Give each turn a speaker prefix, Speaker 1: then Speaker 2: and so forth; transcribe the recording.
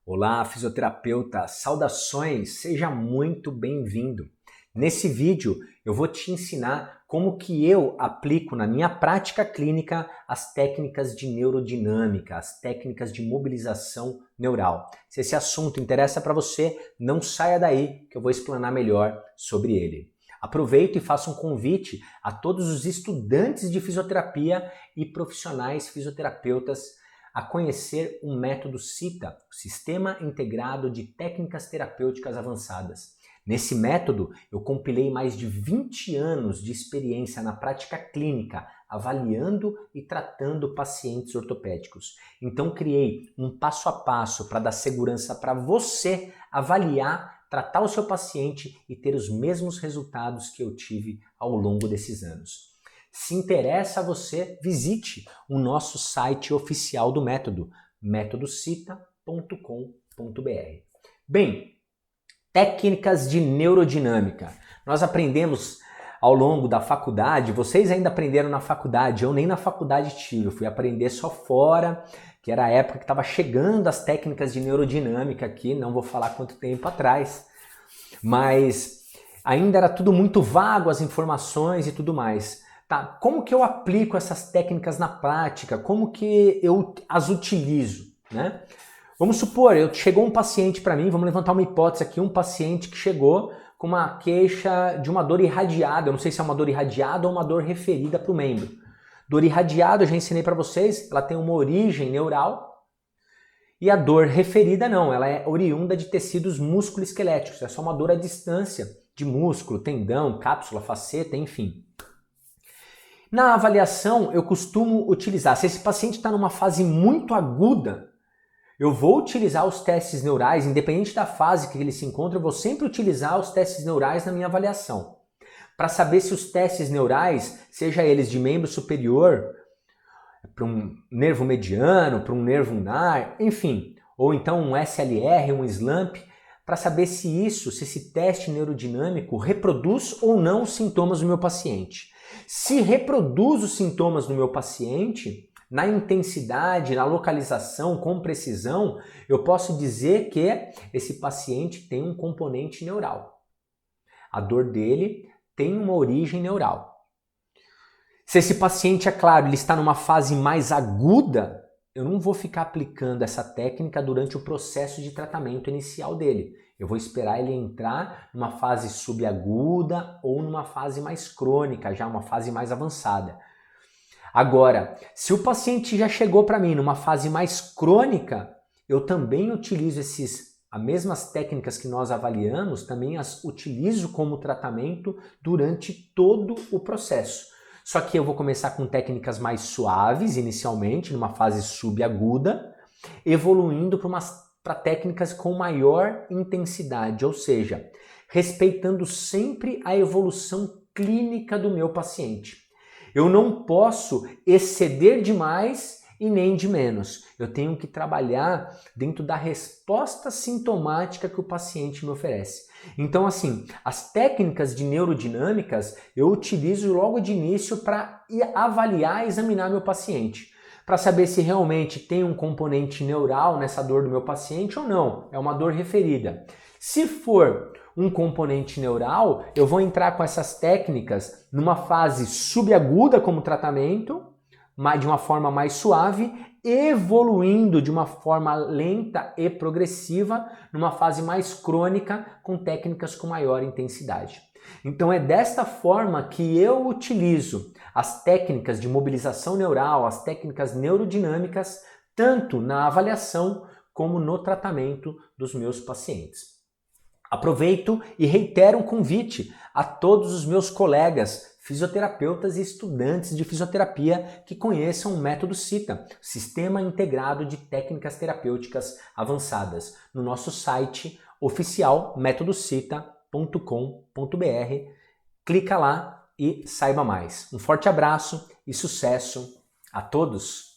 Speaker 1: Olá, fisioterapeuta, saudações, seja muito bem-vindo. Nesse vídeo eu vou te ensinar como que eu aplico na minha prática clínica as técnicas de neurodinâmica, as técnicas de mobilização neural. Se esse assunto interessa para você, não saia daí que eu vou explanar melhor sobre ele. Aproveito e faço um convite a todos os estudantes de fisioterapia e profissionais fisioterapeutas a conhecer o método SITA, o Sistema Integrado de Técnicas Terapêuticas Avançadas. Nesse método, eu compilei mais de 20 anos de experiência na prática clínica, avaliando e tratando pacientes ortopédicos. Então, criei um passo a passo para dar segurança para você avaliar, tratar o seu paciente e ter os mesmos resultados que eu tive ao longo desses anos. Se interessa você, visite o nosso site oficial do método, metodocita.com.br. Bem, técnicas de neurodinâmica. Nós aprendemos ao longo da faculdade, vocês ainda aprenderam na faculdade, eu nem na faculdade tive, eu fui aprender só fora, que era a época que estava chegando as técnicas de neurodinâmica aqui, não vou falar quanto tempo atrás, mas ainda era tudo muito vago, as informações e tudo mais. Tá, como que eu aplico essas técnicas na prática? Como que eu as utilizo, né? Vamos supor, chegou um paciente para mim, vamos levantar uma hipótese aqui, um paciente que chegou com uma queixa de uma dor irradiada, eu não sei se é uma dor irradiada ou uma dor referida para o membro. Dor irradiada, eu já ensinei para vocês, ela tem uma origem neural, e a dor referida não, ela é oriunda de tecidos músculo-esqueléticos, é só uma dor à distância de músculo, tendão, cápsula, faceta, enfim. Na avaliação, eu costumo utilizar, se esse paciente está numa fase muito aguda, eu vou utilizar os testes neurais, independente da fase que ele se encontra, eu vou sempre utilizar os testes neurais na minha avaliação. Para saber se os testes neurais, seja eles de membro superior, para um nervo mediano, para um nervo ulnar, enfim, ou então um SLR, um SLAMP, para saber se esse teste neurodinâmico reproduz ou não os sintomas do meu paciente. Se reproduz os sintomas do meu paciente, na intensidade, na localização, com precisão, eu posso dizer que esse paciente tem um componente neural. A dor dele tem uma origem neural. Se esse paciente, é claro, ele está numa fase mais aguda, eu não vou ficar aplicando essa técnica durante o processo de tratamento inicial dele. Eu vou esperar ele entrar numa fase subaguda ou numa fase mais crônica, já uma fase mais avançada. Agora, se o paciente já chegou para mim numa fase mais crônica, eu também utilizo as mesmas técnicas que nós avaliamos, também as utilizo como tratamento durante todo o processo. Só que eu vou começar com técnicas mais suaves inicialmente, numa fase subaguda, evoluindo para técnicas com maior intensidade, ou seja, respeitando sempre a evolução clínica do meu paciente. Eu não posso exceder demais e nem de menos. Eu tenho que trabalhar dentro da resposta sintomática que o paciente me oferece. Então, assim, as técnicas de neurodinâmicas eu utilizo logo de início para avaliar e examinar meu paciente, para saber se realmente tem um componente neural nessa dor do meu paciente ou não, é uma dor referida. Se for um componente neural, eu vou entrar com essas técnicas numa fase subaguda como tratamento, mas de uma forma mais suave, evoluindo de uma forma lenta e progressiva numa fase mais crônica com técnicas com maior intensidade. Então é desta forma que eu utilizo as técnicas de mobilização neural, as técnicas neurodinâmicas, tanto na avaliação como no tratamento dos meus pacientes. Aproveito e reitero um convite a todos os meus colegas, fisioterapeutas e estudantes de fisioterapia que conheçam o método SITA, Sistema Integrado de Técnicas Terapêuticas Avançadas, no nosso site oficial metodocita.com.br. Clica lá e saiba mais. Um forte abraço e sucesso a todos!